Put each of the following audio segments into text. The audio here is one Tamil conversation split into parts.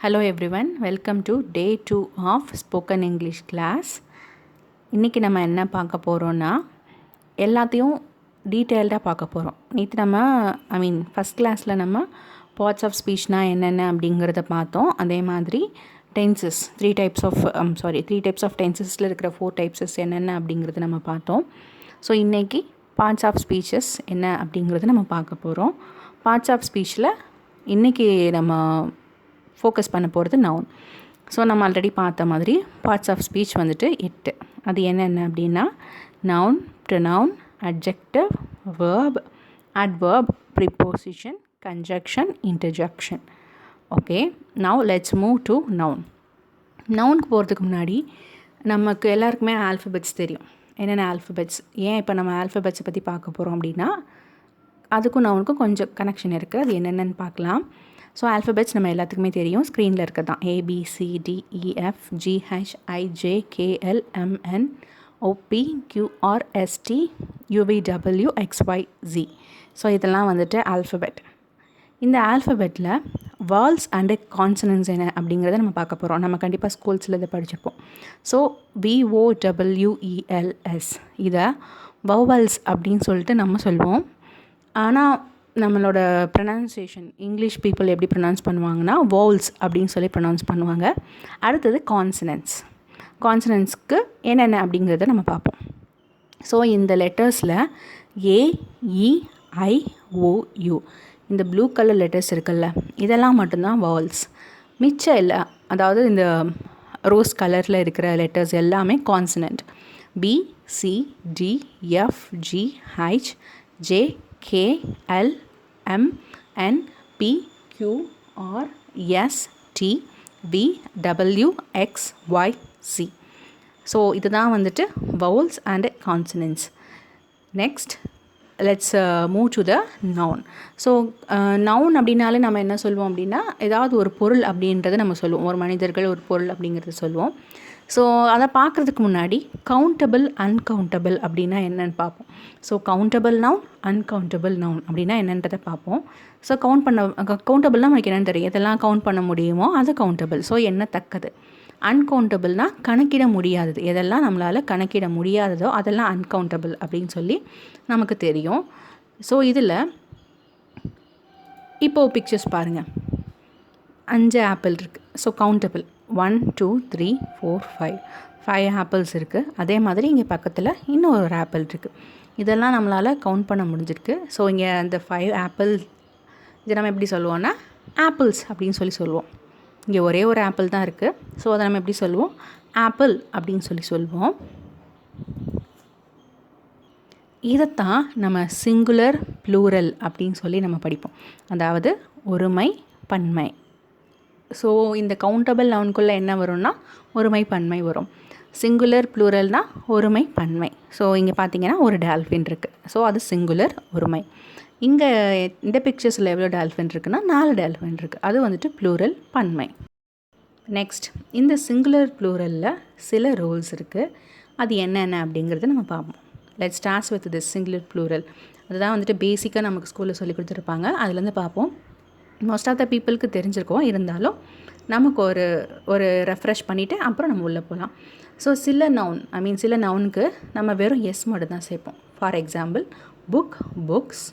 Hello everyone, welcome to day 2 of spoken English class. இன்றைக்கி நம்ம என்ன பார்க்க போகிறோன்னா எல்லாத்தையும் டீட்டெயில்டாக பார்க்க போகிறோம். நேற்று நம்ம ஃபஸ்ட் கிளாஸில் நம்ம பார்ட்ஸ் ஆஃப் ஸ்பீச்னால் என்னென்ன அப்படிங்கிறத பார்த்தோம். அதே மாதிரி டென்சஸ் த்ரீ டைப்ஸ் ஆஃப் டென்சஸில் இருக்கிற 4 டைப்ஸஸ் என்னென்ன அப்படிங்கிறத நம்ம பார்த்தோம். ஸோ இன்றைக்கி பார்ட்ஸ் ஆஃப் ஸ்பீச்சஸ் என்ன அப்படிங்கிறத நம்ம பார்க்க போகிறோம். பார்ட்ஸ் ஆஃப் ஸ்பீச்சில் இன்றைக்கி நம்ம ஃபோக்கஸ் பண்ண போகிறது நவுன். ஸோ நம்ம ஆல்ரெடி பார்த்த மாதிரி பார்ட்ஸ் ஆஃப் ஸ்பீச் வந்துட்டு 8. அது என்னென்ன அப்படின்னா noun, pronoun, adjective, verb, adverb, preposition, conjunction, interjection. Okay, now let's move to noun. நவுனுக்கு போகிறதுக்கு முன்னாடி நமக்கு எல்லாருக்குமே ஆல்ஃபபெட்ஸ் தெரியும். என்னென்ன ஆல்ஃபபெட்ஸ், ஏன் இப்போ நம்ம ஆல்ஃபபெட்ஸை பற்றி பார்க்க போகிறோம் அப்படின்னா அதுக்கும் நவுனுக்கும் கொஞ்சம் கனெக்ஷன் இருக்குது. அது என்னென்னு பார்க்கலாம். ஸோ ஆல்ஃபபெட்ஸ் நம்ம எல்லாத்துக்குமே தெரியும், ஸ்க்ரீனில் இருக்க தான் ABCDEFGHIJKLMN OPQRST UVWXYZ. ஸோ இதெல்லாம் வந்துட்டு ஆல்ஃபபெட். இந்த ஆல்ஃபபெட்டில் வால்ஸ் அண்டு கான்சனன்ஸ் என்ன அப்படிங்கிறத நம்ம பார்க்க போகிறோம். நம்ம கண்டிப்பாக ஸ்கூல்ஸில் இதை படிச்சிருப்போம். ஸோ VOWELS இதை வௌவல்ஸ் அப்படின்னு சொல்லிட்டு நம்ம சொல்லுவோம். ஆனால் நம்மளோட ப்ரொனன்சியேஷன் இங்கிலீஷ் பீப்புள் எப்படி ப்ரொனவுன்ஸ் பண்ணுவாங்கன்னா வௌவல்ஸ் அப்படின்னு சொல்லி ப்ரொனவுன்ஸ் பண்ணுவாங்க. அடுத்தது கான்சனன்ட்ஸ். கான்சனன்ட்ஸ்க்கு என்னென்ன அப்படிங்கிறத நம்ம பார்ப்போம். ஸோ இந்த லெட்டர்ஸில் AEIOU இந்த ப்ளூ கலர் லெட்டர்ஸ் இருக்குல்ல, இதெல்லாம் மட்டும்தான் வௌவல்ஸ். மிச்சம் இல்லை, அதாவது இந்த ரோஸ் கலரில் இருக்கிற லெட்டர்ஸ் எல்லாமே கான்சனன்ட். BCDFGHIJKLMNPQRSTVWXYZ. ஸோ இதுதான் வந்துட்டு vowels and consonants. Next let's move to the noun. So noun அப்படின்னாலே நம்ம என்ன சொல்லுவோம் அப்படின்னா ஏதாவது ஒரு பொருள் அப்படின்றத நம்ம சொல்லுவோம். ஒரு மனிதர்கள், ஒரு பொருள் அப்படிங்கிறத சொல்லுவோம். ஸோ அதை பார்க்குறதுக்கு முன்னாடி கவுண்டபிள், அன்கவுண்டபிள் அப்படின்னா என்னென்னு பார்ப்போம். So countable noun, uncountable noun அப்படின்னா என்னன்றதை பார்ப்போம். ஸோ கவுண்டபிள்னால் நமக்கு என்னென்னு தெரியும், எதெல்லாம் கவுண்ட் பண்ண முடியுமோ அது கவுண்டபிள். ஸோ எண்ணத்தக்கது. அன்கவுண்டபிள்னால் கணக்கிட முடியாதது, எதெல்லாம் நம்மளால் கணக்கிட முடியாததோ அதெல்லாம் அன்கவுண்டபிள் அப்படின்னு சொல்லி நமக்கு தெரியும். ஸோ இதில் இப்போது பிக்சர்ஸ் பாருங்கள். 5 ஆப்பிள் இருக்குது. ஸோ கவுண்டபிள் 1 2 3 4 5 ஆப்பிள்ஸ் இருக்குது. அதே மாதிரி இங்கே பக்கத்தில் இன்னும் ஒரு ஆப்பிள் இருக்குது. இதெல்லாம் நம்மளால் கவுண்ட் பண்ண முடிஞ்சிருக்கு. ஸோ இங்கே அந்த 5 ஆப்பிள் இதை நம்ம எப்படி சொல்லுவோன்னா ஆப்பிள்ஸ் அப்படின்னு சொல்லி சொல்லுவோம். இங்கே ஒரே ஒரு ஆப்பிள் தான் இருக்குது. ஸோ அதை நம்ம எப்படி சொல்லுவோம், ஆப்பிள் அப்படின்னு சொல்லி சொல்லுவோம். இதைத்தான் நம்ம சிங்குலர், ப்ளூரல் அப்படின்னு சொல்லி நம்ம படிப்போம். அதாவது ஒருமை, பன்மை. ஸோ இந்த கவுண்டபிள் நவுனுக்குள்ளே என்ன வரும்னா ஒருமை, பன்மை வரும். சிங்குலர், ப்ளூரல்னால் ஒருமை, பன்மை. ஸோ இங்கே பார்த்தீங்கன்னா ஒரு டால்ஃபின் இருக்குது. ஸோ அது சிங்குலர், ஒருமை. இங்கே இந்த பிக்சர்ஸில் எவ்வளோ டால்ஃபின் இருக்குன்னா 4 டால்ஃபின் இருக்குது. அது வந்துட்டு ப்ளூரல், பன்மை. நெக்ஸ்ட், இந்த சிங்குலர் ப்ளூரலில் சில ரூல்ஸ் இருக்குது. அது என்னென்ன அப்படிங்கிறத நம்ம பார்ப்போம். Let's starts with this singular plural. அதுதான் வந்துட்டு பேசிக்காக நமக்கு ஸ்கூலில் சொல்லி கொடுத்துருப்பாங்க. அதுலேருந்து பார்ப்போம். மோஸ்ட் ஆஃப் த பீப்புளுக்கு தெரிஞ்சிருக்கோம், இருந்தாலும் நமக்கு ஒரு ரெஃப்ரெஷ் பண்ணிவிட்டு அப்புறம் நம்ம உள்ளே போகலாம். ஸோ சில நவுனுக்கு நம்ம வெறும் எஸ் மட்டும் தான் சேர்ப்போம். For example book, books,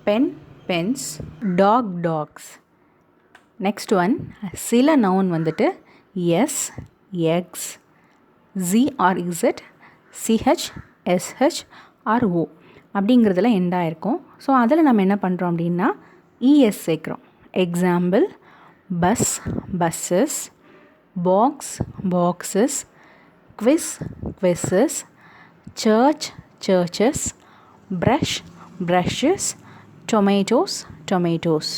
pen, pens, dog, dogs. Next one, சில நவுன் வந்துட்டு S, X, G or Z, C H, S H or O அப்படிங்கிறதுல எண்டாக இருக்கும். ஸோ அதில் நம்ம என்ன பண்ணுறோம் அப்படின்னா இஎஸ் சேர்க்குறோம். Example bus, buses, box, boxes, quiz, quizzes, church, churches, brush, brushes, tomatoes, tomatoes.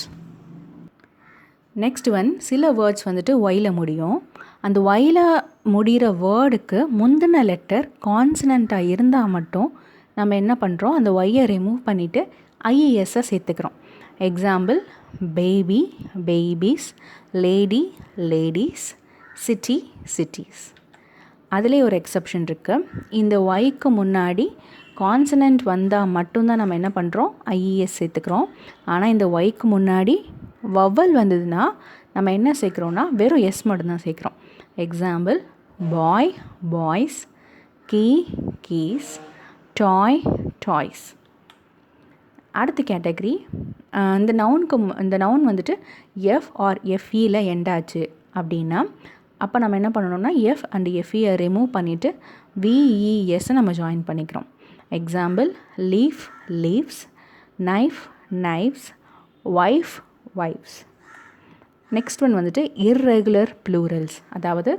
Next one, சில வேர்ட்ஸ் வந்துட்டு ஒயில் முடியும். அந்த ஒயில் முடிகிற வேர்டுக்கு முந்தின லெட்டர் கான்சனண்ட்டாக இருந்தால் மட்டும் நம்ம என்ன பண்ணுறோம், அந்த ஒய்யை ரிமூவ் பண்ணிவிட்டு ஐஇஎஸ்ஸை சேர்த்துக்கிறோம். Example baby, babies, lady, ladies, city, cities. அதிலே ஒரு எக்ஸப்ஷன் இருக்குது. இந்த ஒய்க்கு முன்னாடி கான்சனண்ட் வந்தால் மட்டும்தான் நம்ம என்ன பண்ணுறோம், ஐஇஎஸ் சேர்த்துக்கிறோம். ஆனால் இந்த ஒய்க்கு முன்னாடி வவ்வல் வந்ததுன்னா நம்ம என்ன சேர்க்குறோன்னா வெறும் எஸ் மட்டும்தான் சேர்க்குறோம். Example, boy boys, key keys, டாய் டாய்ஸ். அடுத்த கேட்டகரி, இந்த நவுன் வந்துட்டு எஃப் ஆர் எஃப்இயில் எண்டாச்சு அப்படின்னா அப்போ நம்ம என்ன பண்ணணும்னா எஃப் அண்ட் எஃப்இயை ரிமூவ் பண்ணிவிட்டு விஇஎஸ்ஸை நம்ம ஜாயின் பண்ணிக்கிறோம். Example, leaf leaves, knife knives, wife wifes. Next one வந்துட்டு இர்ரெகுலர் ப்ளூரல்ஸ், அதாவது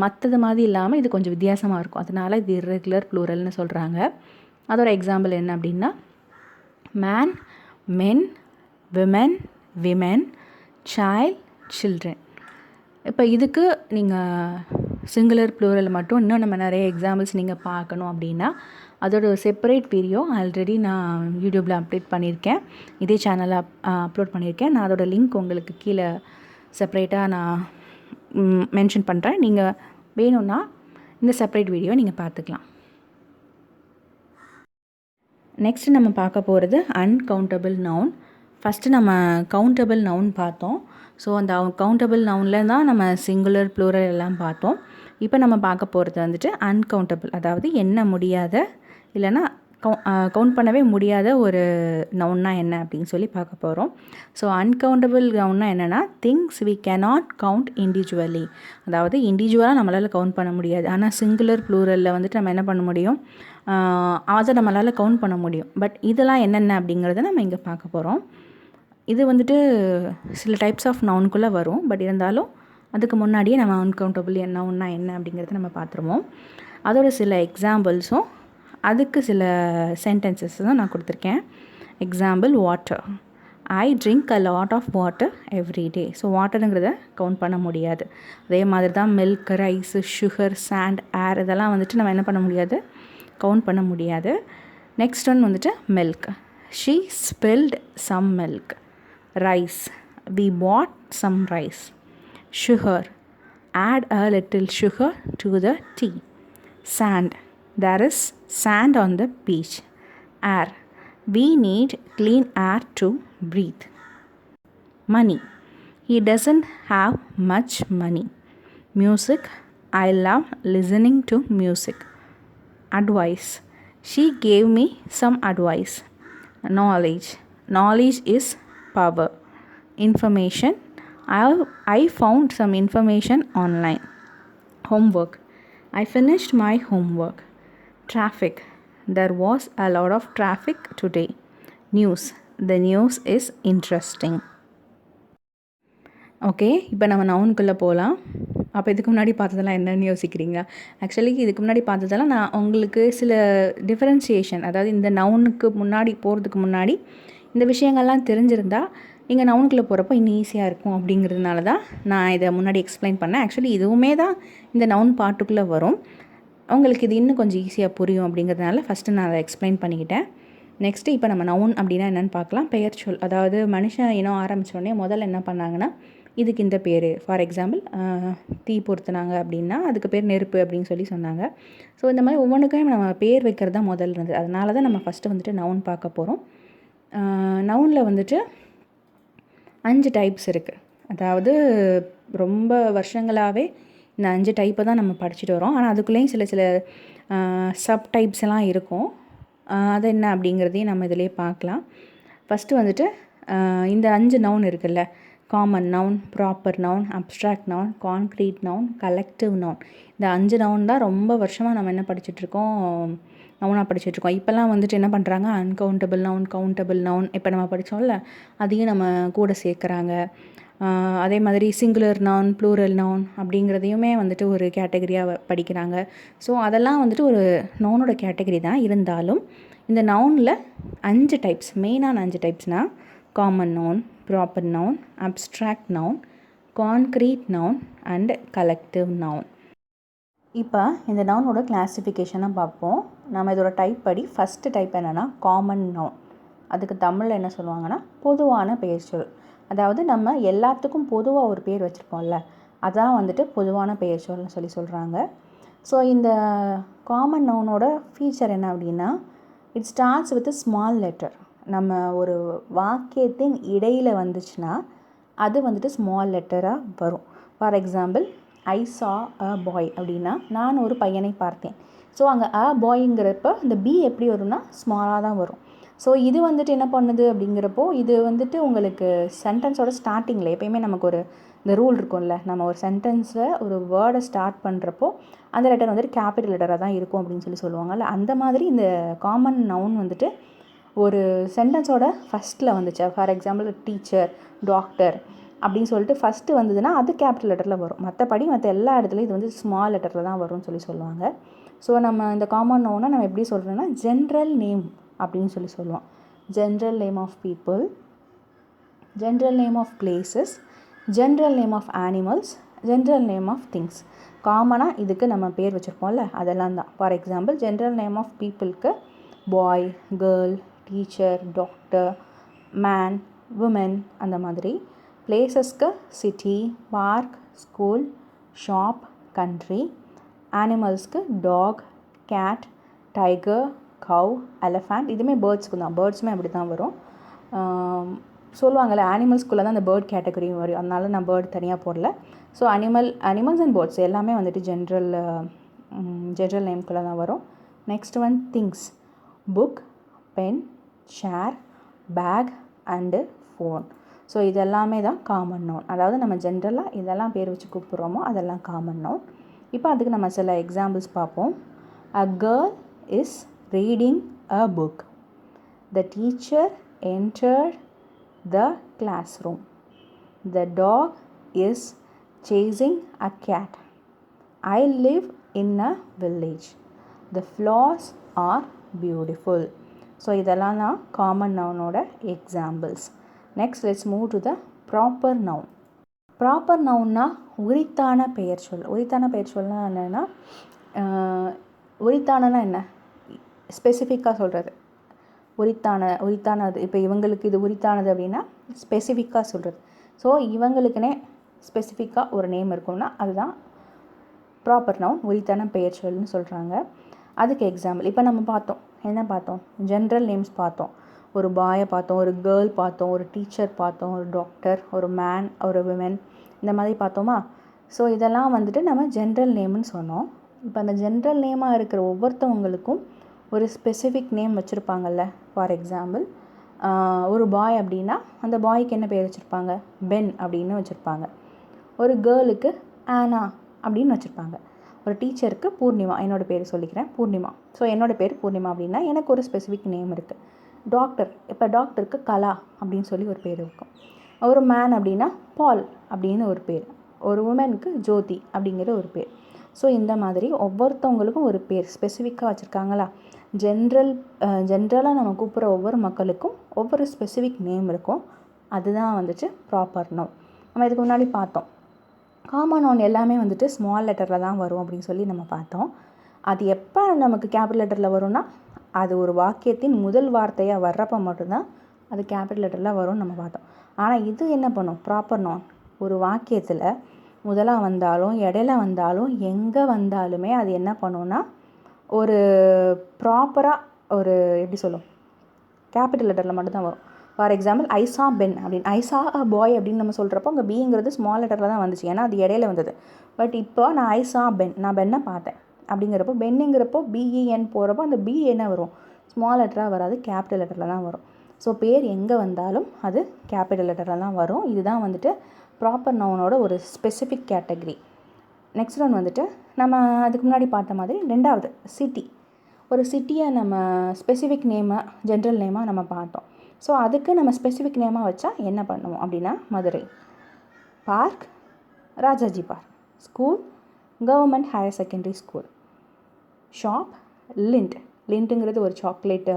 மற்றது மாதிரி இல்லாமல் இது கொஞ்சம் வித்தியாசமாக இருக்கும், அதனால் இது இர்ரெகுலர் ப்ளூரல்னு சொல்கிறாங்க. அதோட எக்ஸாம்பிள் என்ன அப்படின்னா மேன் மென், விமென் விமென், சைல்ட் சில்ட்ரன். இப்போ இதுக்கு நீங்கள் சிங்குலர் ப்ளூரல் மட்டும் இன்னும் நம்ம நிறைய எக்ஸாம்பிள்ஸ் நீங்கள் பார்க்கணும் அப்படின்னா அதோட ஒரு செப்பரேட் வீடியோ ஆல்ரெடி நான் யூடியூப்பில் அப்டேட் பண்ணியிருக்கேன், இதே சேனலில் அப்லோட் பண்ணியிருக்கேன். நான் அதோட லிங்க் உங்களுக்கு கீழே செப்பரேட்டாக நான் மென்ஷன் பண்ணுறேன். நீங்கள் வேணும்னா இந்த செப்பரேட் வீடியோ நீங்கள் பார்த்துக்கலாம். நெக்ஸ்ட் நம்ம பார்க்க போகிறது அன்கவுண்டபிள் நவுன். ஃபஸ்ட்டு நம்ம கவுண்டபிள் நவுன் பார்த்தோம். ஸோ அந்த கவுண்டபிள் நவுனில் தான் நம்ம சிங்குலர் ப்ளூரல் எல்லாம் பார்த்தோம். இப்போ நம்ம பார்க்க போகிறது வந்துட்டு அன்கவுண்டபிள், அதாவது எண்ண முடியாத இல்லைன்னா கவுண்ட் பண்ணவே முடியாத ஒரு நவுன்னா என்ன அப்படின்னு சொல்லி பார்க்க போகிறோம். ஸோ அன்கவுண்டபிள் நவுன்னா என்னென்னா things we cannot count individually, அதாவது இண்டிவிஜுவலாக நம்மளால் கவுண்ட் பண்ண முடியாது. ஆனால் சிங்குலர் ப்ளூரலில் வந்துட்டு நம்ம என்ன பண்ண முடியும், அதை நம்மளால் கவுண்ட் பண்ண முடியும். பட் இதெல்லாம் என்னென்ன அப்படிங்கிறத நம்ம இங்கே பார்க்க போகிறோம். இது வந்துட்டு சில டைப்ஸ் ஆஃப் நவுனுக்குள்ளே வரும், பட் இருந்தாலும் அதுக்கு முன்னாடியே நம்ம அன்கவுண்டபிள் நவுன்னா என்ன அப்படிங்கிறத நம்ம பார்த்துருவோம். அதோட சில எக்ஸாம்பிள்ஸும் அதுக்கு சில சென்டென்சஸ் தான் நான் கொடுத்துருக்கேன். Example, water. I drink a lot of water every day. So வாட்டருங்கிறத கவுண்ட் பண்ண முடியாது. அதே மாதிரி தான் milk, rice, sugar, sand, air இதெல்லாம் வந்துட்டு நம்ம என்ன பண்ண முடியாது, கவுண்ட் பண்ண முடியாது. நெக்ஸ்ட் ஒன் வந்துட்டு milk. She spilt some milk. Rice, we put some rice. Sugar, add a little sugar to the tea. Sand, there is sand on the beach. Air, we need clean air to breathe. Money, he doesn't have much money. Music, I love listening to music. Advice, she gave me some advice. Knowledge, knowledge is power. Information, I found some information online. Homework, I finished my homework. Traffic, there was a lot of traffic today. News, the news is interesting. Okay, இப்போ நம்ம நவுனுக்குள்ளே போகலாம். அப்போ இதுக்கு முன்னாடி பார்த்ததெல்லாம் என்னென்னு யோசிக்கிறீங்க? ஆக்சுவலி இதுக்கு முன்னாடி பார்த்ததெல்லாம் நான் உங்களுக்கு சில டிஃபரன்சியேஷன், அதாவது இந்த நவுனுக்கு முன்னாடி போகிறதுக்கு முன்னாடி இந்த விஷயங்கள்லாம் தெரிஞ்சிருந்தால் நீங்கள் நவுனுக்குள்ளே போகிறப்போ இன்னும் ஈஸியாக இருக்கும் அப்படிங்கிறதுனால தான் நான் இதை முன்னாடி எக்ஸ்பிளைன் பண்ணேன். ஆக்சுவலி இதுவுமே தான் இந்த நவுன் பார்ட்டுக்குள்ளே வரும். உங்களுக்கு இது இன்னும் கொஞ்சம் ஈஸியாக புரியும் அப்படிங்கிறதுனால ஃபஸ்ட்டு நான் அதை எக்ஸ்பிளைன் பண்ணிக்கிட்டேன். நெக்ஸ்ட்டு இப்போ நம்ம நவுன் அப்படின்னா என்னென்னு பார்க்கலாம். பெயர் சொல், அதாவது மனுஷன் இனம் ஆரம்பித்தோடனே முதல்ல என்ன பண்ணாங்கன்னா இதுக்கு இந்த பேர், ஃபார் எக்ஸாம்பிள் தீ பொறுத்துனாங்க அப்படின்னா அதுக்கு பேர் நெருப்பு அப்படின்னு சொல்லி சொன்னாங்க. ஸோ இந்த மாதிரி ஒவ்வொன்றுக்கும் நம்ம பேர் வைக்கிறது தான் முதல் இருந்தது. அதனால தான் நம்ம ஃபஸ்ட்டு வந்துட்டு நவுன் பார்க்க போகிறோம். நவுனில் வந்துட்டு 5 டைப்ஸ் இருக்குது. அதாவது ரொம்ப வருஷங்களாகவே இந்த 5 டைப்பை தான் நம்ம படிச்சுட்டு வரோம். ஆனால் அதுக்குள்ளேயும் சில சப் டைப்ஸ் எல்லாம் இருக்கும். அது என்ன அப்படிங்கிறதையும் நம்ம இதிலே பார்க்கலாம். ஃபஸ்ட்டு வந்துட்டு இந்த 5 நவுன் இருக்குல்ல, common noun, proper noun, abstract noun, concrete noun, collective noun. இந்த 5 நவுன் தான் ரொம்ப வருஷமாக நம்ம என்ன படிச்சுட்ருக்கோம், நவுனாக படிச்சுட்ருக்கோம். இப்போல்லாம் வந்துட்டு என்ன பண்ணுறாங்க, அன்கவுண்டபிள் நவுன், கவுண்டபிள் நவுன் இப்போ நம்ம படித்தோம்ல அதையும் நம்ம கூட சேர்க்குறாங்க. அதே மாதிரி சிங்குலர் நவுன், ப்ளூரல் நவுன் அப்படிங்கிறதையுமே வந்துட்டு ஒரு கேட்டகரியாக படிக்கிறாங்க. ஸோ அதெல்லாம் வந்துட்டு ஒரு நவுனோட கேட்டகரி தான். இருந்தாலும் இந்த நவுனில் 5 டைப்ஸ், மெயினான 5 டைப்ஸ்னால் common noun, proper noun, abstract noun, concrete noun and collective noun. இப்போ இந்த நவுனோட கிளாஸிஃபிகேஷனாக பார்ப்போம். நம்ம இதோட டைப் படி ஃபஸ்ட்டு டைப் என்னென்னா காமன் நவுன். அதுக்கு தமிழில் என்ன சொல்லுவாங்கன்னா பொதுவான பெயர் சொல். அதாவது நம்ம எல்லாத்துக்கும் பொதுவாக ஒரு பேர் வச்சுருப்போம்ல, அதான் வந்துட்டு பொதுவான பெயர் சொல்னு சொல்கிறாங்க. ஸோ இந்த காமன் நவுனோட ஃபீச்சர் என்ன அப்படின்னா, it starts with small letter. நம்ம ஒரு வாக்கியத்தின் இடையில் வந்துச்சுன்னா அது வந்துட்டு ஸ்மால் லெட்டராக வரும். ஃபார் எக்ஸாம்பிள் ஐ சா அ பாய் அப்படின்னா நான் ஒரு பையனை பார்த்தேன். ஸோ அங்கே அ பாய்ங்கிறப்ப இந்த பி எப்படி வரும்னா ஸ்மாலாக தான் வரும். ஸோ இது வந்துட்டு என்ன பண்ணுது அப்படிங்கிறப்போ இது வந்துட்டு உங்களுக்கு சென்டென்ஸோட ஸ்டார்டிங்கில் எப்பயுமே நமக்கு ஒரு இந்த ரூல் இருக்கும்ல, நம்ம ஒரு சென்டென்ஸில் ஒரு வேர்டை ஸ்டார்ட் பண்ணுறப்போ அந்த லெட்டர் வந்துட்டு கேபிட்டல் லெட்டராக தான் இருக்கும் அப்படின்னு சொல்லுவாங்கல்ல. அந்த மாதிரி இந்த காமன் நவுன் வந்துட்டு ஒரு சென்டென்ஸோட ஃபஸ்ட்டில் வந்துச்சு. ஃபார் எக்ஸாம்பிள் டீச்சர், டாக்டர் அப்படின்னு சொல்லிட்டு ஃபஸ்ட்டு வந்ததுன்னா அது கேபிட்டல் லெட்டரில் வரும். மற்ற எல்லா இடத்துலையும் இது வந்து ஸ்மால் லெட்டரில் தான் வரும்னு சொல்லுவாங்க. ஸோ நம்ம இந்த காமன் நவுனை நம்ம எப்படி சொல்கிறோன்னா ஜென்ரல் நேம் அப்படின்னு சொல்லுவோம். General name of people, general name of places, general name of animals, general name of things. காமனாக இதுக்கு நம்ம பேர் வச்சுருப்போம்ல அதெல்லாம் தான். For example general name of பீப்புளுக்கு boy, girl, teacher, doctor, man, woman அந்த மாதிரி. பிளேசஸ்க்கு city, park, school, shop, country. அனிமல்ஸ்க்கு dog, cat, tiger, cow, elephant. இதுவுமே பேர்ட்ஸ்க்கு தான், பேர்ட்ஸுமே அப்படி தான் வரும். சொல்லுவாங்கள்ல அனிமல்ஸ்குள்ளே தான் அந்த பேர்ட் கேட்டகரியும் வரும், அதனால நான் பேர்ட் தனியாக போடல. ஸோ அனிமல்ஸ் அண்ட் பேர்ட்ஸ் எல்லாமே வந்துட்டு ஜென்ரல் நேம்குள்ளே தான் வரும். Next one things. Book, pen, chair, bag and phone. So இதெல்லாமே தான் காமன் நவுன். அதாவது நம்ம ஜென்ரலாக இதெல்லாம் பேர் வச்சு கூப்பிட்றோமோ அதெல்லாம் காமன் நவுன். இப்போ அதுக்கு நம்ம சில எக்ஸாம்பிள்ஸ் பார்ப்போம். A girl is reading a book. The teacher entered the classroom. The dog is chasing a cat. I live in a village. The flowers are beautiful. So இதெல்லாம் தான் காமன் நவுனோட examples. Next let's move to the proper noun. Proper நவுன்னா உரித்தான பெயர் சொல். உரித்தான பெயர் சொல்னா என்னென்னா, உரித்தானனா என்ன, ஸ்பெசிஃபிக்காக சொல்கிறது. உரித்தானது இப்போ இவங்களுக்கு இது உரித்தானது அப்படின்னா ஸ்பெசிஃபிக்காக சொல்கிறது. ஸோ இவங்களுக்குனே ஸ்பெசிஃபிக்காக ஒரு நேம் இருக்கும்னா அதுதான் ப்ராப்பர் நவுன், உரித்தான பெயர் சொல்னு சொல்கிறாங்க. அதுக்கு எக்ஸாம்பிள் இப்போ நம்ம பார்த்தோம், என்ன பார்த்தோம், ஜென்ரல் நேம்ஸ் பார்த்தோம். ஒரு பாயை பார்த்தோம், ஒரு கேர்ள் பார்த்தோம், ஒரு டீச்சர் பார்த்தோம், ஒரு டாக்டர், ஒரு மேன், ஒரு விமென், இந்த மாதிரி பார்த்தோமா. ஸோ இதெல்லாம் வந்துட்டு நம்ம ஜென்ரல் நேம்னு சொன்னோம். இப்போ அந்த ஜென்ரல் நேமாக இருக்கிற ஒவ்வொருத்தவங்களுக்கும் ஒரு ஸ்பெசிஃபிக் நேம் வச்சுருப்பாங்கல்ல. ஃபார் எக்ஸாம்பிள் ஒரு பாய் அப்படின்னா அந்த பாய்க்கு என்ன பேர் வச்சுருப்பாங்க, பென் அப்படின்னு வச்சுருப்பாங்க. ஒரு கேர்ளுக்கு ஆனா அப்படின்னு வச்சுருப்பாங்க. ஒரு டீச்சருக்கு பூர்ணிமா, என்னோடய பேர் சொல்லிக்கிறேன் பூர்ணிமா. ஸோ என்னோடய பேர் பூர்ணிமா அப்படின்னா எனக்கு ஒரு ஸ்பெசிஃபிக் நேம் இருக்குது. டாக்டர், இப்போ டாக்டருக்கு கலா அப்படின்னு சொல்லி ஒரு பேர் இருக்கும். ஒரு மேன் அப்படின்னா பால் அப்படின்னு ஒரு பேர். ஒரு உமனுக்கு ஜோதி அப்படிங்கிற ஒரு பேர். ஸோ இந்த மாதிரி ஒவ்வொருத்தவங்களுக்கும் ஒரு பேர் ஸ்பெசிஃபிக்காக வச்சுருக்காங்களா. ஜென்ரலாக நம்ம கூப்பிட்ற ஒவ்வொரு மக்களுக்கும் ஒவ்வொரு ஸ்பெசிஃபிக் நேம் இருக்கும். அதுதான் வந்துட்டு ப்ராப்பர் நவுன். நம்ம இதுக்கு முன்னாடி பார்த்தோம், காமன் நவுன் எல்லாமே வந்துட்டு ஸ்மால் லெட்டரில் தான் வரும் அப்படின்னு சொல்லி நம்ம பார்த்தோம். அது எப்போ நமக்கு கேபிட்டல் லெட்டரில் வரும்னா அது ஒரு வாக்கியத்தின் முதல் வார்த்தையாக வர்றப்போ மட்டும்தான் அது கேபிட்டல் லெட்டரில் வரும்னு நம்ம பார்த்தோம். ஆனால் இது என்ன பண்ணும், ப்ராப்பர் நவுன் ஒரு வாக்கியத்தில் முதலாக வந்தாலும் இடையில வந்தாலும் எங்கே வந்தாலுமே அது என்ன பண்ணுன்னா ஒரு ப்ராப்பராக ஒரு எப்படி சொல்லும், கேபிட்டல் லெட்டரில் மட்டும்தான் வரும். ஃபார் எக்ஸாம்பிள் ஐ சா பென் அப்படின்னு, ஐ சா அ பாய் அப்படின்னு நம்ம சொல்கிறப்போ அங்கே பிங்கிறது ஸ்மால் லெட்டரில் தான் வந்துச்சு, ஏன்னா அது இடையில வந்தது. பட் இப்போ நான் ஐ சா பென், நான் பென்னை பார்த்தேன் அப்படிங்கிறப்போ, பென்னுங்கிறப்போ பிஇஎன் போகிறப்போ அந்த பி என்ன வரும், ஸ்மால் லெட்டராக வராது, கேபிட்டல் லெட்டரில் தான் வரும். ஸோ பேர் எங்கே வந்தாலும் அது கேபிட்டல் லெட்டரில் தான் வரும். இதுதான் வந்துட்டு ப்ராப்பர் நவுனோட ஒரு ஸ்பெசிஃபிக் கேட்டகரி. நெக்ஸ்ட் ஒன் வந்துட்டு நம்ம அதுக்கு முன்னாடி பார்த்த மாதிரி ரெண்டாவது சிட்டி. ஒரு சிட்டியை நம்ம ஸ்பெசிஃபிக் நேமை ஜென்ரல் நேமாக நம்ம பார்த்தோம். ஸோ அதுக்கு நம்ம ஸ்பெசிஃபிக் நேமாக வச்சா என்ன பண்ணுவோம் அப்படின்னா Madurai, park Rajaji park, school government higher secondary school, shop லிண்ட்டுங்கிறது ஒரு chocolate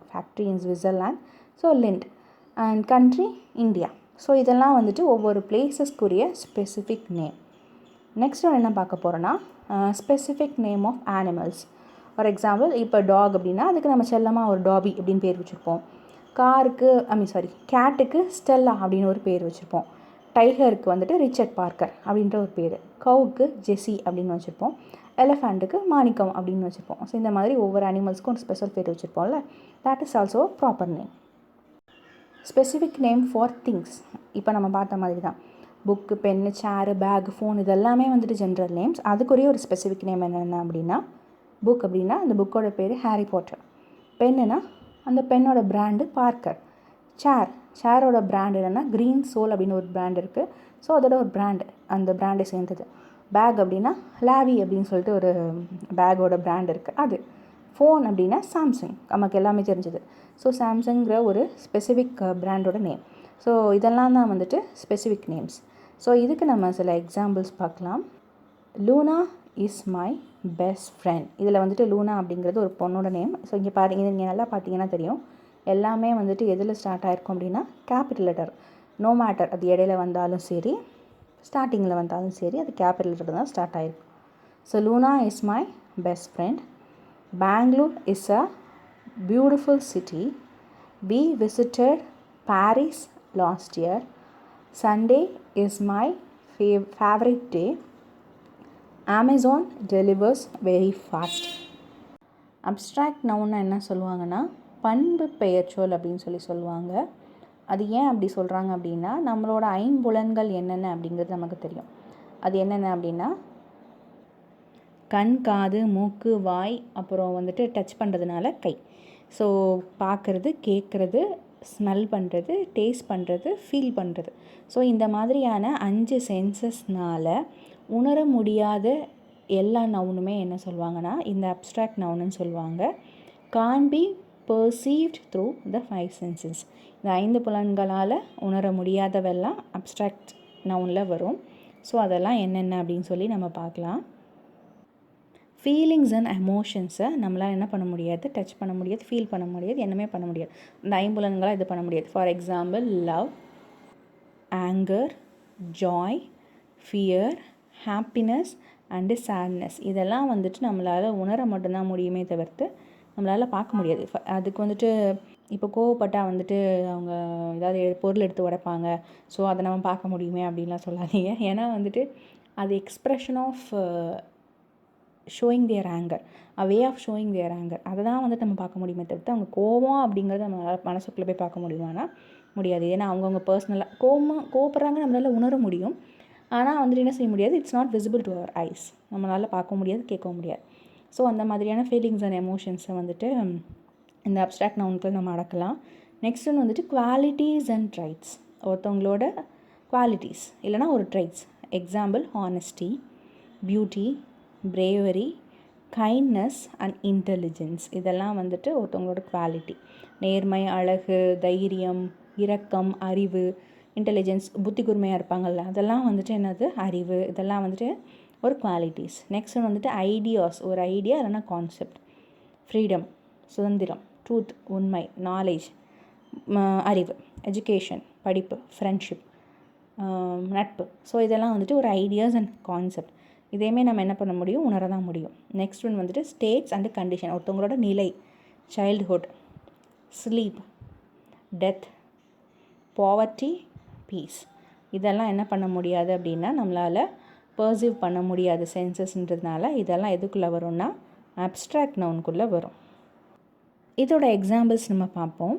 factory in Switzerland. So Lindt. And country India. So இதெல்லாம் வந்துட்டு ஒவ்வொரு பிளேஸஸ்க்குரிய ஸ்பெசிஃபிக் நேம். நெக்ஸ்ட் ஒன்று என்ன பார்க்க போகிறோன்னா specific name of animals. For example இப்போ டாக் அப்படின்னா அதுக்கு நம்ம செல்லமாக ஒரு டாபி அப்படின்னு பேர் வச்சுருப்போம். கேட்டுக்கு ஸ்டெல்லா அப்படின்னு ஒரு பேர் வச்சுருப்போம். டைகருக்கு வந்துட்டு ரிச்சர்ட் பார்க்கர் அப்படின்ற ஒரு பேர். கவுக்கு ஜெஸி அப்படின்னு வச்சுருப்போம். எலஃபண்ட்டுக்கு மாணிக்கம் அப்படின்னு வச்சுருப்போம். ஸோ இந்த மாதிரி ஒவ்வொரு அனிமல்ஸ்க்கும் ஒரு ஸ்பெஷல் பேர் வச்சுருப்போம்ல. That is also proper name. Specific name for things. இப்போ நம்ம பார்த்த மாதிரி தான் book, pen, chair, bag, phone இதெல்லாமே வந்துட்டு ஜென்ரல் நேம்ஸ். அதுக்குரிய ஒரு ஸ்பெசிஃபிக் நேம் என்னென்ன அப்படின்னா, புக் அப்படின்னா அந்த புக்கோட பேர் ஹாரி பாட்டர். பென்னுனா அந்த பென்னோட பிராண்டு பார்க்கர். சேரோட பிராண்ட் என்னென்னா க்ரீன் சோல் அப்படின்னு ஒரு பிராண்ட் இருக்குது. ஸோ அதோட ஒரு பிராண்டு, அந்த பிராண்டை சேர்ந்தது. பேக் அப்படின்னா லாவி அப்படின்னு சொல்லிட்டு ஒரு பேக்கோட பிராண்ட் இருக்குது அது. ஃபோன் அப்படின்னா சாம்சங், நமக்கு எல்லாமே தெரிஞ்சது. ஸோ சாம்சங்கிற ஒரு ஸ்பெசிஃபிக் பிராண்டோட நேம். ஸோ இதெல்லாம் தான் வந்துட்டு ஸ்பெசிஃபிக் நேம்ஸ். ஸோ இதுக்கு நம்ம சில எக்ஸாம்பிள்ஸ் பார்க்கலாம். Luna is my best friend. இதில் வந்துட்டு லூனா அப்படிங்கிறது ஒரு பொண்ணோட நேம். ஸோ இங்கே பாருங்க, நீங்கள் நல்லா பார்த்தீங்கன்னா தெரியும், எல்லாமே வந்துட்டு எதில் ஸ்டார்ட் ஆகிருக்கும் அப்படின்னா கேபிட்டல் லெட்டர். நோ மேட்டர் அது இடையில வந்தாலும் சரி, ஸ்டார்டிங்கில் வந்தாலும் சரி, அது கேபிட்டல் லெட்டர் தான் ஸ்டார்ட் ஆகிருக்கும். So Luna is my best friend. Bangalore is a beautiful city. We visited Paris last year. Sunday is my favorite day. Amazon delivers very fast. Abstract நவுன்னா என்ன சொல்லுவாங்கன்னா பண்பு பெயர்ச்சொல் அப்படின்னு சொல்லுவாங்க. அது ஏன் அப்படி சொல்கிறாங்க அப்படின்னா, நம்மளோட ஐம்புலன்கள் என்னென்ன அப்படிங்கிறது நமக்கு தெரியும். அது என்னென்ன அப்படின்னா கண், காது, மூக்கு, வாய், அப்புறம் வந்துட்டு டச் பண்ணுறதுனால கை. ஸோ பார்க்குறது, கேட்குறது, ஸ்மெல் பண்ணுறது, டேஸ்ட் பண்ணுறது, ஃபீல் பண்ணுறது. ஸோ இந்த மாதிரியான 5 சென்சஸ்னால் உணர முடியாத எல்லா நவுனுமே என்ன சொல்லுவாங்கன்னா இந்த அப்ஸ்ட்ராக்ட் நவுன்னு சொல்லுவாங்க. Can be perceived through the 5 senses. இந்த 5 புலன்களால் உணர முடியாதவெல்லாம் அப்ஸ்ட்ராக்ட் நவுனில் வரும். ஸோ அதெல்லாம் என்னென்ன அப்படின்னு சொல்லி நம்ம பார்க்கலாம். ஃபீலிங்ஸ் அண்ட் எமோஷன்ஸை நம்மளால் என்ன பண்ண முடியாது, டச் பண்ண முடியாது, ஃபீல் பண்ண முடியாது, என்னமே பண்ண முடியாது. இந்த ஐம்புலன்களாக இது பண்ண முடியாது. For example love, anger, joy, fear, happiness and sadness. இதெல்லாம் வந்துட்டு நம்மளால் உணர மட்டும்தான் முடியுமே தவிர்த்து நம்மளால் பார்க்க முடியாது. அதுக்கு வந்துட்டு இப்போ கோவப்பட்டால் வந்துட்டு அவங்க ஏதாவது பொருள் எடுத்து உடைப்பாங்க, ஸோ அதை நம்ம பார்க்க முடியுமே அப்படின்லாம் சொல்லாதீங்க. ஏன்னா வந்துட்டு அது expression of showing their anger, way of showing their anger. அதை தான் வந்துட்டு நம்ம பார்க்க முடியுமே தவிர்த்து அவங்க கோவம் அப்படிங்கிறத நம்மளால் மனசுக்குள்ளே போய் பார்க்க முடியுமானா முடியாது. ஏன்னா அவங்கவுங்க பர்சனலாக கோவப்படுறாங்க நம்மளால் உணர முடியும். ஆனால் வந்துட்டு என்ன செய்ய முடியாது, it's not visible to our eyes. நம்மளால் பார்க்க முடியாது, கேட்கவும் முடியாது. ஸோ அந்த மாதிரியான ஃபீலிங்ஸ் அண்ட் எமோஷன்ஸை வந்துட்டு இந்த அப்ஸ்ட்ராக்ட் நவுனுக்குள் நம்ம அடக்கலாம். நெக்ஸ்ட் ஒன்று வந்துட்டு குவாலிட்டிஸ் அண்ட் ட்ரைட்ஸ். ஒருத்தவங்களோட குவாலிட்டிஸ் இல்லைனா ஒரு traits. Example honesty, beauty, bravery, kindness and intelligence. இதெல்லாம் வந்துட்டு ஒருத்தவங்களோட குவாலிட்டி. நேர்மை, அழகு, தைரியம், இரக்கம், அறிவு, இன்டெலிஜென்ஸ், புத்தி கூர்மையாக இருப்பாங்கள்ல, அதெல்லாம் வந்துட்டு என்னது, அறிவு. இதெல்லாம் வந்துட்டு ஒரு குவாலிட்டிஸ். நெக்ஸ்ட் வந்துட்டு ஐடியாஸ், ஒரு ஐடியா இல்லைனா கான்செப்ட். ஃப்ரீடம், சுதந்திரம், ட்ரூத், உண்மை, நாலேஜ், அறிவு, எஜுகேஷன், படிப்பு, ஃப்ரெண்ட்ஷிப், நட்பு. ஸோ இதெல்லாம் வந்துட்டு ஒரு ஐடியாஸ் அண்ட் கான்செப்ட். இதையுமே நம்ம என்ன பண்ண முடியும், உணர தான் முடியும். நெக்ஸ்ட் ஒன் வந்துட்டு ஸ்டேட்ஸ் அண்டு கண்டிஷன். ஒருத்தவங்களோட நிலை, childhood, sleep, death, poverty, peace. இதெல்லாம் என்ன பண்ண முடியாது அப்படின்னா நம்மளால் பர்சீவ் பண்ண முடியாது சென்சஸ்ன்றதுனால இதெல்லாம் எதுக்குள்ளே வரும்னா அப்ஸ்ட்ராக்ட் நவுனுக்குள்ளே வரும். இதோட எக்ஸாம்பிள்ஸ் நம்ம பார்ப்போம்.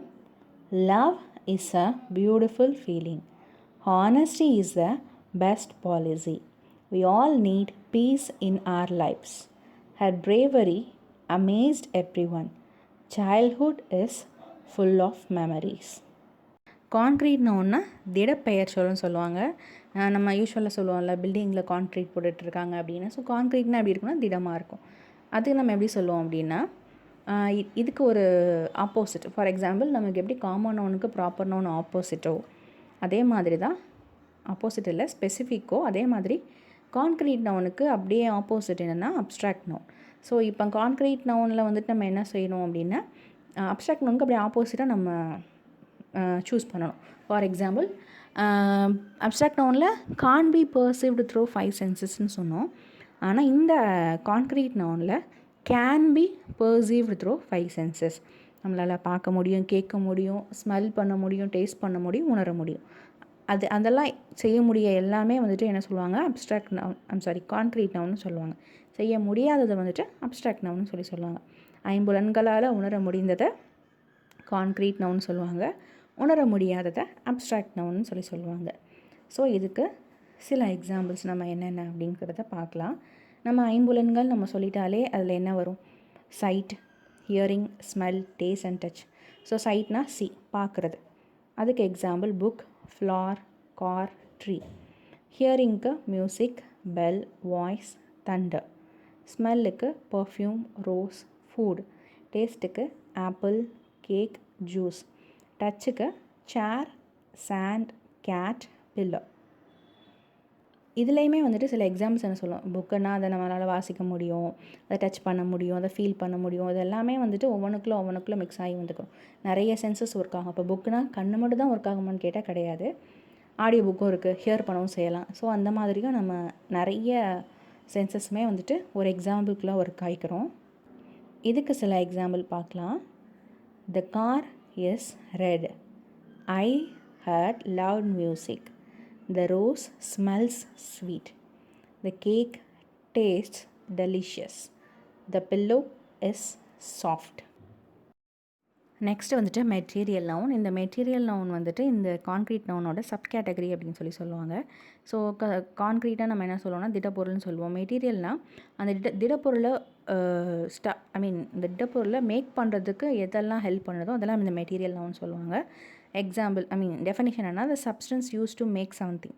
Love is a beautiful feeling. Honesty is a best policy. We all need peace in our lives. Her bravery amazed everyone. Childhood is full of memories. Concrete நவுன்னா திடப்பெயர் சொல்லுன்னு சொல்லுவாங்க. நம்ம யூஸ்வலாக சொல்லுவோம்ல, பில்டிங்கில் கான்க்ரீட் போட்டுட்ருக்காங்க அப்படின்னு. ஸோ கான்க்ரீட்னா எப்படி இருக்குன்னா திடமாக இருக்கும். அதுக்கு நம்ம எப்படி சொல்லுவோம் அப்படின்னா இதுக்கு ஒரு ஆப்போசிட். ஃபார் எக்ஸாம்பிள் நமக்கு எப்படி காமன் நவுனுக்கு ப்ராப்பர் நவுன் ஆப்போசிட்டோ அதே மாதிரி தான், ஆப்போசிட் இல்லை ஸ்பெசிஃபிக்கோ, அதே மாதிரி கான்க்ரீட் நவுனுக்கு அப்படியே ஆப்போசிட் என்னென்னா அப்ஸ்ட்ராக்ட் நவுன். ஸோ இப்போ கான்க்ரீட் நவுனில் வந்துட்டு நம்ம என்ன செய்யணும் அப்படின்னா அப்ஸ்ட்ராக்ட் நவுனுக்கு அப்படியே ஆப்போசிட்டாக நம்ம சூஸ் பண்ணணும். ஃபார் எக்ஸாம்பிள் அப்ஸ்ட்ராக்ட் நவுனில் கான் பி பர்சீவ்டு த்ரூ 5 சென்சஸ்ன்னு சொன்னோம். ஆனால் இந்த கான்க்ரீட் நவுனில் can be perceived through 5 senses. நம்மளால் பார்க்க முடியும், கேட்க முடியும், ஸ்மெல் பண்ண முடியும், டேஸ்ட் பண்ண முடியும், உணர முடியும். அதெல்லாம் செய்ய முடிய எல்லாமே வந்துட்டு என்ன சொல்லுவாங்க, அப்ஸ்ட்ராக்ட் நவுன், கான்க்ரீட் நவுன்னு சொல்லுவாங்க. செய்ய முடியாததை வந்துட்டு அப்ஸ்ட்ராக்ட் நவுன்னு சொல்லுவாங்க. ஐம்புலன்களால் உணர முடிந்ததை கான்க்ரீட் நவுன்னு சொல்லுவாங்க. உணர முடியாததை அப்ஸ்ட்ராக்ட் நவுன்னு சொல்லுவாங்க. ஸோ இதுக்கு சில எக்ஸாம்பிள்ஸ் நம்ம என்னென்ன அப்படிங்கிறத பார்க்கலாம். நம்ம ஐம்புலன்கள் நம்ம சொல்லிட்டாலே அதில் என்ன வரும்? Sight, hearing, smell, taste and touch. So சைட்னா பார்க்குறது. அதுக்கு example book, floor, car, tree. ஹியரிங்க்கு மியூசிக், பெல், வாய்ஸ், தண்டர். ஸ்மெல்லுக்கு பர்ஃப்யூம், ரோஸ், ஃபுட். டேஸ்ட்டுக்கு ஆப்பிள், கேக், ஜூஸ். டச்சுக்கு சேர், சாண்ட், கேட், பில்லோ. இதுலேயுமே வந்துட்டு சில எக்ஸாம்பிள்ஸ் என்ன சொல்லுவோம். புக்குன்னா அதை நம்மளால் வாசிக்க முடியும், அதை டச் பண்ண முடியும், அதை ஃபீல் பண்ண முடியும். அது எல்லாமே வந்துட்டு ஒவ்வொன்றுக்குள்ளே மிக்ஸ் ஆகி வந்துக்கும். நிறைய சென்சஸ் ஒர்க் ஆகும். இப்போ புக்குனா கண்ணு மட்டும் தான் ஒர்க் ஆகுமான்னு கேட்டால் கிடையாது. ஆடியோ புக்கும் இருக்குது, ஹியர் பண்ணவும் செய்யலாம். ஸோ அந்த மாதிரியும் நம்ம நிறைய சென்சஸுமே வந்துட்டு ஒரு எக்ஸாம்பிளுக்குள்ளே ஒர்க் ஆகிக்கிறோம். இதுக்கு சில எக்ஸாம்பிள் பார்க்கலாம். The car is red. I heard loud music. The rose smells sweet. The cake tastes delicious. The pillow is soft. Next வந்துட்டு மெட்டீரியல் நவுன். இந்த மெட்டீரியல் நவுன் வந்துட்டு இந்த கான்க்ரீட் நவுனோட சப் கேட்டகரி அப்படின்னு சொல்லுவாங்க. ஸோ கான்க்ரீட்டாக நம்ம என்ன சொல்லுவோம்னா திடப்பொருள்னு சொல்லுவோம். மெட்டீரியல்னால் அந்த திடப்பொருளை இந்த திடப்பொருளை மேக் பண்ணுறதுக்கு எதெல்லாம் ஹெல்ப் பண்ணுறதோ அதெல்லாம் இந்த மெட்டீரியல் நவுன் சொல்லுவாங்க. எக்ஸாம்பிள் டெஃபினிஷன் என்ன? அந்த substance use to make something.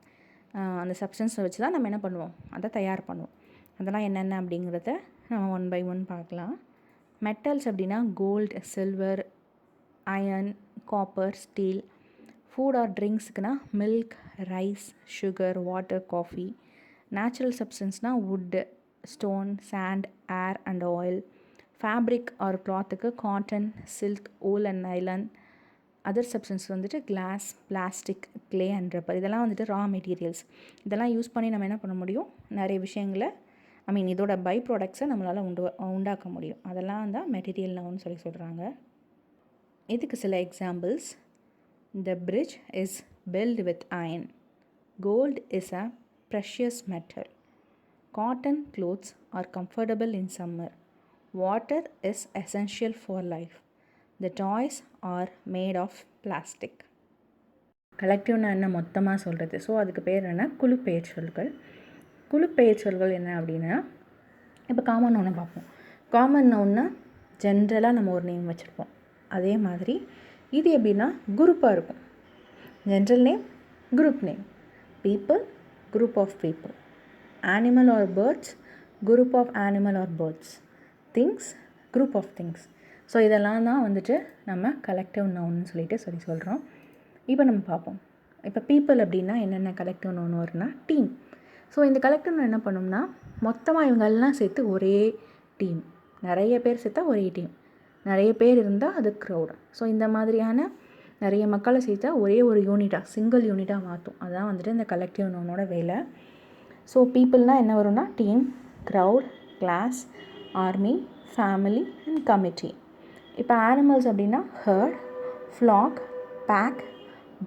அந்த சப்ஸ்டன்ஸை வச்சு தான் நம்ம என்ன பண்ணுவோம்? அதை தயார் பண்ணுவோம். அதெல்லாம் என்னென்ன அப்படிங்கிறத நம்ம ஒன் பை ஒன் பார்க்கலாம். மெட்டல்ஸ் அப்படின்னா gold, silver, iron, copper, steel. Food or ட்ரிங்க்ஸுக்குனா milk, rice, sugar, water, coffee. Natural சப்ஸ்டன்ஸ்னால் wood, stone, sand, air and oil. Fabric or கிளாத்துக்கு cotton, silk, wool and nylon. Other substance வந்துட்டு glass, plastic, clay and rubber. இதெல்லாம் வந்துட்டு ரா மெட்டீரியல்ஸ். இதெல்லாம் யூஸ் பண்ணி நம்ம என்ன பண்ண முடியும்? நிறைய விஷயங்களை இதோட பை ப்ராடக்ட்ஸை நம்மளால் உண்டாக்க முடியும். அதெல்லாம் தான் மெட்டீரியல் நவுன்னு சொல்கிறாங்க. இதுக்கு சில examples. The bridge is built with iron. Gold is a precious metal. Cotton clothes are comfortable in summer. Water is essential for life. The toys are made of plastic. கலெக்டிவ்னா என்ன மொத்தமாக சொல்கிறது. ஸோ அதுக்கு பேர் என்ன? குழுப்பெயர் சொல்கள். குழுப்பெயர் சொல்கள் என்ன அப்படின்னா, இப்போ காமன் நவுனை பார்ப்போம். காமன் நவுன்னா ஜென்ரலாக நம்ம ஒரு நேம் வச்சுருப்போம். அதே மாதிரி இது எப்படின்னா குரூப்பாக இருக்கும். General name, group name. People, group of people. Animal or birds, group of animal or birds. Things, group of things. So இதெல்லாம் தான் வந்துட்டு நம்ம கலெக்டிவ் நவுன்னு சொல்கிறோம். இப்போ நம்ம பார்ப்போம். இப்போ பீப்புள் அப்படின்னா என்னென்ன கலெக்டிவ் நவுன் வரும்னா டீம். ஸோ இந்த கலெக்டிவ் நவுன் என்ன பண்ணோம்னா மொத்தமாக இவங்கெல்லாம் சேர்த்து ஒரே டீம். நிறைய பேர் சேர்த்தா ஒரே டீம். நிறைய பேர் இருந்தால் அது க்ரௌட். ஸோ இந்த மாதிரியான நிறைய மக்களை சேர்த்தா ஒரே ஒரு யூனிட்டாக, சிங்கிள் யூனிட்டாக மாற்றும். அதுதான் வந்துட்டு இந்த கலெக்டிவ் நவுனோட வேலை. ஸோ பீப்புள்னால் என்ன வரும்னா team, crowd, class, army, family and committee. இப்போ அனிமல்ஸ் அப்படின்னா herd, flock, pack,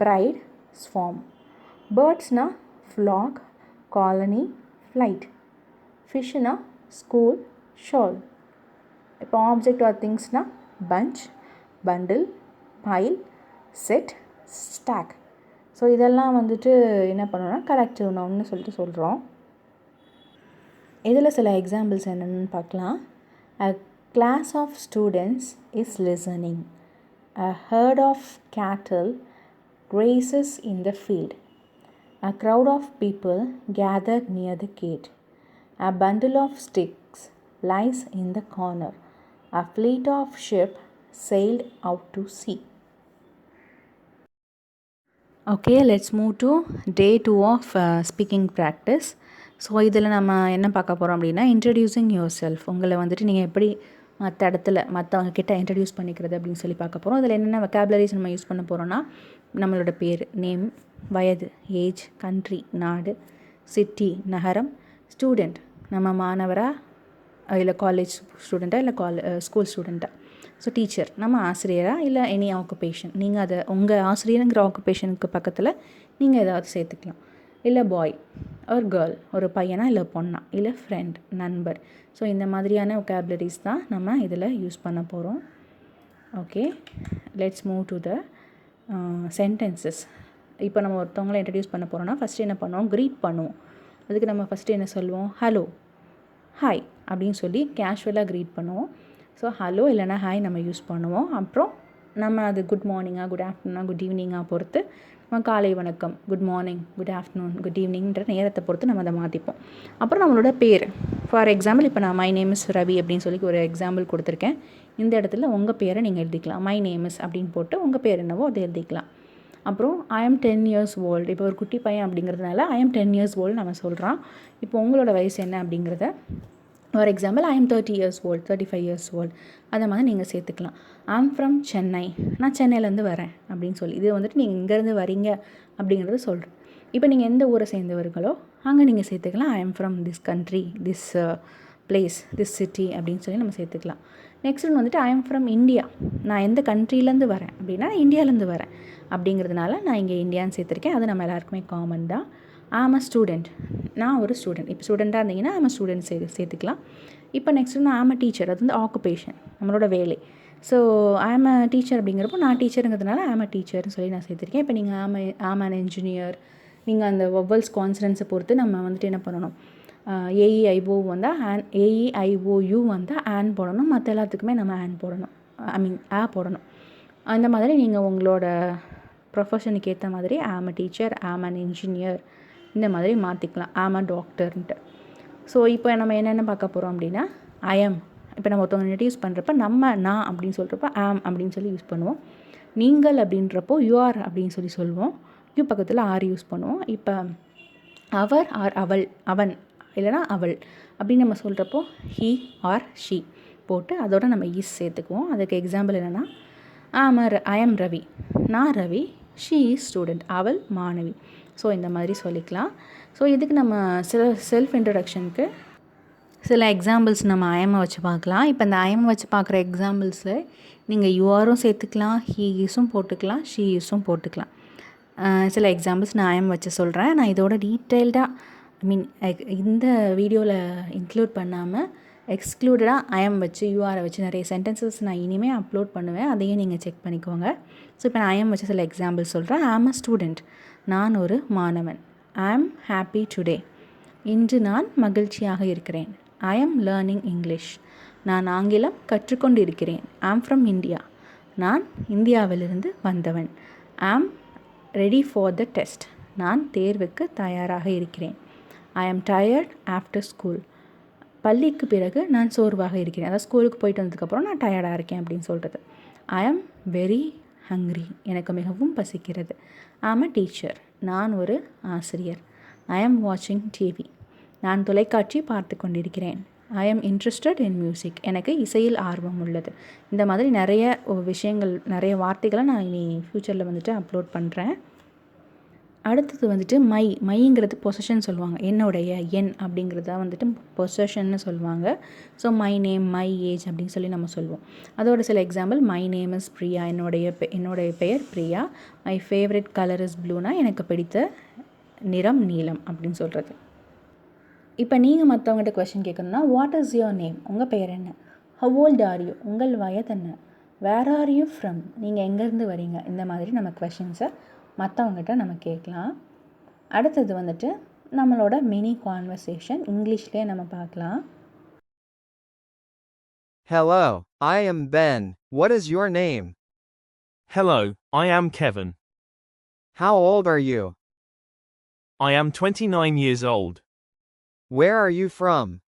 pride, swarm. பேர்ட்ஸ்னால் ஃப்ளாக், காலனி, ஃப்ளைட். ஃபிஷ்ஷுனா ஸ்கூல், ஷால். இப்போ ஆப்ஜெக்ட் ஆர் திங்ஸ்னால் bunch, bundle, pile, set, stack. So இதெல்லாம் வந்துட்டு என்ன பண்ணோன்னா கலெக்டிவ் நவுன்னு சொல்கிறோம். இதில் சில எக்ஸாம்பிள்ஸ் என்னென்னு பார்க்கலாம். A class of students is listening. A herd of cattle grazes in the field. A crowd of people gathered near the gate. A bundle of sticks lies in the corner. A fleet of ships sailed out to sea. Okay, let's move to day 2 of speaking practice. So இதில் நம்ம என்ன பார்க்க போகிறோம் அப்படின்னா இன்ட்ரடியூசிங் யுவர் செல்ஃப். உங்களை வந்துட்டு நீங்கள் எப்படி மற்ற இடத்துல மற்றவங்க கிட்ட இன்ட்ரடியூஸ் பண்ணிக்கிறது அப்படின்னு சொல்லி பார்க்க போகிறோம். அதில் என்னென்ன வெக்காபுலரிஸ் நம்ம யூஸ் பண்ண போகிறோன்னா நம்மளோட பேர், நேம், வயது, ஏஜ், கண்ட்ரி, நாடு, சிட்டி, நகரம், ஸ்டூடெண்ட், நம்ம மாணவராக இல்லை காலேஜ் ஸ்டூடெண்ட்டாக இல்லை ஸ்கூல் ஸ்டூடெண்ட்டாக. ஸோ டீச்சர், நம்ம ஆசிரியராக இல்லை எனி ஆக்குபேஷன். நீங்கள் அதை உங்கள் ஆசிரியருங்கிற ஆக்குபேஷனுக்கு பக்கத்தில் நீங்கள் ஏதாவது சேர்த்துக்கலாம். இல்லை பாய் ஒரு கேர்ள், ஒரு பையனா இல்லை பொண்ணா, இல்லை ஃப்ரெண்ட், நண்பர். ஸோ இந்த மாதிரியான ஒக்காபுலரிஸ் தான் நம்ம இதில் யூஸ் பண்ண போகிறோம். Okay, let's move to the sentences. இப்போ நம்ம ஒருத்தவங்களை இன்ட்ரடியூஸ் பண்ண போகிறோன்னா ஃபஸ்ட்டு என்ன பண்ணுவோம், க்ரீட் பண்ணுவோம். அதுக்கு நம்ம ஃபஸ்ட்டு என்ன சொல்லுவோம், ஹலோ, ஹாய் அப்படின்னு சொல்லி கேஷுவலாக க்ரீட் பண்ணுவோம். ஸோ ஹலோ இல்லைனா ஹாய் நம்ம யூஸ் பண்ணுவோம். அப்புறம் நம்ம அது குட் மார்னிங்காக, குட் ஆஃப்டர்நூனாக, குட் ஈவினிங்காக பொறுத்து நம்ம காலை வணக்கம், good morning, good afternoon, good ஈவினிங்ன்ற நேரத்தை பொறுத்து நம்ம அதை மாற்றிப்போம். அப்புறம் நம்மளோட பேர், ஃபார் எக்ஸாம்பிள் இப்போ நான் மை நேம் இஸ் ரவி அப்படின்னு சொல்லி ஒரு எக்ஸாம்பிள் கொடுத்துருக்கேன். இந்த இடத்துல உங்கள் பேரை நீங்கள் எழுதிக்கலாம். மை நேம் இஸ் அப்படின்னு போட்டு உங்கள் பேர் என்னவோ அதை எழுதிக்கலாம். அப்புறம் ஐ எம் 10 years old. இப்போ ஒரு குட்டி பையன் அப்படிங்கிறதுனால ஐ எம் 10 years old நம்ம சொல்கிறோம். இப்போ உங்களோட வயசு என்ன அப்படிங்கிறத, for example I am 30 years old, 35 years old, அந்த மாதிரி நீங்கள் சேர்த்துக்கலாம். ஐ எம் ஃப்ரம் சென்னை, நான் சென்னையிலேருந்து வரேன் அப்படின்னு சொல்லி, இது வந்துட்டு நீங்கள் இங்கேருந்து வரீங்க அப்படிங்கிறத சொல்கிறேன். இப்போ நீங்கள் எந்த ஊரை சேர்ந்தவர்களோ அங்கே நீங்கள் சேர்த்துக்கலாம். I am from this country, this place, this city அப்படின்னு சொல்லி நம்ம சேர்த்துக்கலாம். நெக்ஸ்ட் ஒன்று வந்துட்டு ஐ எம் ஃப்ரம் இந்தியா, நான் எந்த கண்ட்ரிலேருந்து வரேன் அப்படின்னா இந்தியாவிலேருந்து வரேன் அப்படிங்கிறதுனால நான் இங்கே இந்தியான்னு சேர்த்துருக்கேன். அது நம்ம எல்லாருக்குமே காமன் தான். ஐ ஆம் அ ஸ்டூடெண்ட், நான் ஒரு ஸ்டூடெண்ட். இப்போ ஸ்டூடெண்ட்டாக இருந்தீங்கன்னா ஐ ஆம் அ ஸ்டூடெண்ட் சேர்த்துக்கலாம். இப்போ நெக்ஸ்ட் நான் ஆம் அ டீச்சர், அது வந்து ஆக்குபேஷன், நம்மளோட வேலை. ஸோ ஐ ஆம் அ டீச்சர் அப்படிங்கிறப்போ நான் டீச்சருங்கிறதுனால ஐ ஆம் அ டீச்சர்னு சொல்லி நான் சேர்த்துருக்கேன். இப்போ நீங்கள் ஆம் அன் என்ஜினியர், நீங்கள் அந்த வவ்வல்ஸ் கான்சனன்ஸை பொறுத்து நம்ம வந்துட்டு என்ன பண்ணணும், ஏஇஐஓ வந்தால் ஆன், ஏஇஐஓயூ வந்தால் ஆன் போடணும். மற்ற எல்லாத்துக்குமே நம்ம ஆன் போடணும், ஐ மீன் போடணும். அந்த மாதிரி நீங்கள் உங்களோட ப்ரொஃபஷனுக்கு ஏற்ற மாதிரி ஆம் அ டீச்சர், ஆம் அன் இன்ஜினியர் இந்த மாதிரி மாற்றிக்கலாம், ஆம் அ டாக்டர்ன்ட்டு. ஸோ இப்போ நம்ம என்னென்ன பார்க்க போகிறோம் அப்படின்னா, ஐ எம், இப்போ நம்ம ஒருத்தவங்க இன்ட்ரடியூஸ் பண்ணுறப்ப நம்ம நான் அப்படின்னு சொல்கிறப்ப ஆம் அப்படின்னு சொல்லி யூஸ் பண்ணுவோம். நீங்கள் அப்படின்றப்போ யூஆர் அப்படின்னு சொல்லி சொல்லுவோம். யூ பக்கத்தில் ஆர் யூஸ் பண்ணுவோம். இப்போ அவர் ஆர் அவள், அவன் இல்லைனா அவள் அப்படின்னு நம்ம சொல்கிறப்போ ஹீ ஆர் ஷீ போட்டு அதோட நம்ம ஈஸ் சேர்த்துக்குவோம். அதுக்கு எக்ஸாம்பிள் என்னென்னா, ஐ எம் ரவி, நான் ரவி, ஷீ இஸ் ஸ்டூடெண்ட், அவள் மாணவி. ஸோ இந்த மாதிரி சொல்லிக்கலாம். ஸோ இதுக்கு நம்ம செல்ஃப் இன்ட்ரடக்ஷனுக்கு சில எக்ஸாம்பிள்ஸ் நம்ம ஐஎம்மை வச்சு பார்க்கலாம். இப்போ இந்த ஐஎம்மை வச்சு பார்க்குற எக்ஸாம்பிள்ஸில் நீங்கள் யூஆரும் சேர்த்துக்கலாம், ஹீ ஈஸும் போட்டுக்கலாம், ஷீ ஈஸும் போட்டுக்கலாம். சில எக்ஸாம்பிள்ஸ் நான் ஐஎம் வச்சு சொல்கிறேன். நான் இதோட டீட்டெயில்டாக, ஐ மீன் இந்த வீடியோவில் இன்க்ளூட் பண்ணாமல் எக்ஸ்க்ளூடடாக ஐஎம் வச்சு யூஆரை வச்சு நிறைய சென்டென்சஸ் நான் இனிமேல் அப்லோட் பண்ணுவேன். அதையும் நீங்கள் செக் பண்ணிக்கோங்க. ஸோ இப்போ நான் ஐஎம் வச்சு சில எக்ஸாம்பிள் சொல்கிறேன். ஐ ஆம் அ ஸ்டூடெண்ட், நான் ஒரு மாணவன். ஐ ஆம் ஹாப்பி டுடே, இன்று நான் மகிழ்ச்சியாக இருக்கிறேன். ஐ ஆம் லேர்னிங் இங்கிலீஷ், நான் ஆங்கிலம் கற்றுக்கொண்டு இருக்கிறேன். ஐ ஆம் ஃப்ரம் இந்தியா, நான் இந்தியாவிலிருந்து வந்தவன். ஐ am ready for the test, நான் தேர்வுக்கு தயாராக இருக்கிறேன். ஐ ஆம் டயர்ட் ஆஃப்டர் ஸ்கூல், பள்ளிக்கு பிறகு நான் சோர்வாக இருக்கிறேன். அதாவது ஸ்கூலுக்கு போயிட்டு வந்ததுக்கப்புறம் நான் டயர்டாக இருக்கேன் அப்படின்னு சொல்கிறது. ஐ ஆம் வெரி ஹங்க்ரி, எனக்கு மிகவும் பசிக்கிறது. ஐ ஆம் அ டீச்சர், நான் ஒரு ஆசிரியர். ஐ ஆம் வாட்சிங் டிவி, நான் தொலைக்காட்சி பார்த்து கொண்டிருக்கிறேன். ஐ ஆம் இன்ட்ரெஸ்டட் இன் மியூசிக், எனக்கு இசையில் ஆர்வம் உள்ளது. இந்த மாதிரி நிறைய விஷயங்கள், நிறைய வார்த்தைகளை நான் இனி ஃப்யூச்சரில் வந்துட்டு அப்லோட் பண்ணுறேன். அடுத்தது வந்துட்டு மைங்கிறது பொசஷன் சொல்லுவாங்க. என்னுடைய, என் அப்படிங்கிறத வந்துட்டு பொசஷன்னு சொல்லுவாங்க. So my name, my age அப்படின்னு சொல்லி நம்ம சொல்லுவோம். அதோட சில example, my name is Priya, என்னுடைய பெயர் பிரியா. மை ஃபேவரட் கலர் இஸ் ப்ளூனா, எனக்கு பிடித்த நிறம் நீலம் அப்படின்னு சொல்கிறது. இப்போ நீங்கள் மற்றவங்ககிட்ட கொஸ்டின் கேட்கணுன்னா, வாட் இஸ் யுவர் நேம், உங்கள் பெயர் என்ன? ஹவ் ஓல்ட் ஆர் யூ, உங்கள் வயது என்ன? வேர் ஆர் யூ ஃப்ரம், நீங்கள் எங்கேருந்து வரீங்க? இந்த மாதிரி நம்ம கொஷின்ஸை மற்றவங்ககிட்ட நம்ம கேட்கலாம். அடுத்தது வந்துட்டு நம்மளோட மினி கான்வர்சேஷன், இங்கிலீஷ்லேயே நம்ம பார்க்கலாம். Hello, I am Ben. What is your name? Hello, I am Kevin. How old are you? I am 29 years old. Where are you from?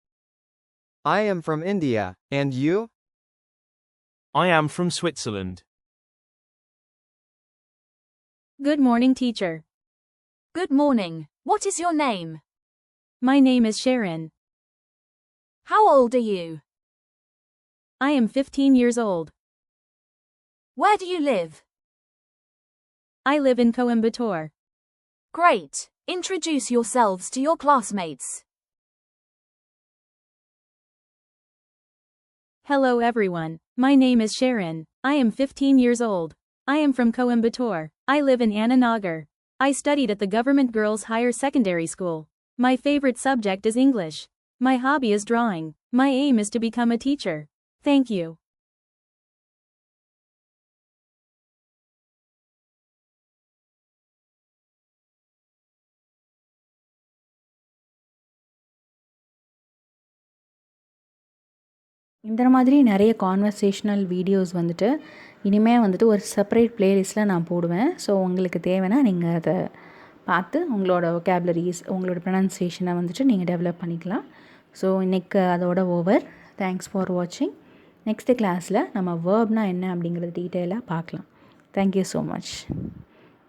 I am from India, and you? I am from Switzerland. Good morning, teacher. Good morning. What is your name? My name is Sharon. How old are you? I am 15 years old. Where do you live? I live in Coimbatore. Great. Introduce yourselves to your classmates. Hello everyone, my name is Sharon. I am 15 years old. I am from Coimbatore. I live in Ananagar. I studied at the Government Girls Higher Secondary School. My favorite subject is English. My hobby is drawing. My aim is to become a teacher. Thank you. இந்த மாதிரி நிறைய கான்வர்சேஷ்னல் வீடியோஸ் வந்துட்டு இனிமேல் வந்துட்டு ஒரு செப்பரேட் ப்ளேலிஸ்ட்டில் நான் போடுவேன். ஸோ உங்களுக்கு தேவைன்னா நீங்கள் அதை பார்த்து உங்களோட vocabularies உங்களோட ப்ரொனன்சியேஷனை வந்துட்டு நீங்கள் டெவலப் பண்ணிக்கலாம். ஸோ இன்றைக்கு அதோட ஓவர். தேங்க்ஸ் ஃபார் வாட்சிங். நெக்ஸ்ட்டு கிளாஸில் நம்ம வேர்ப்னால் என்ன அப்படிங்கிறது டீட்டெயிலாக பார்க்கலாம். Thank you so much.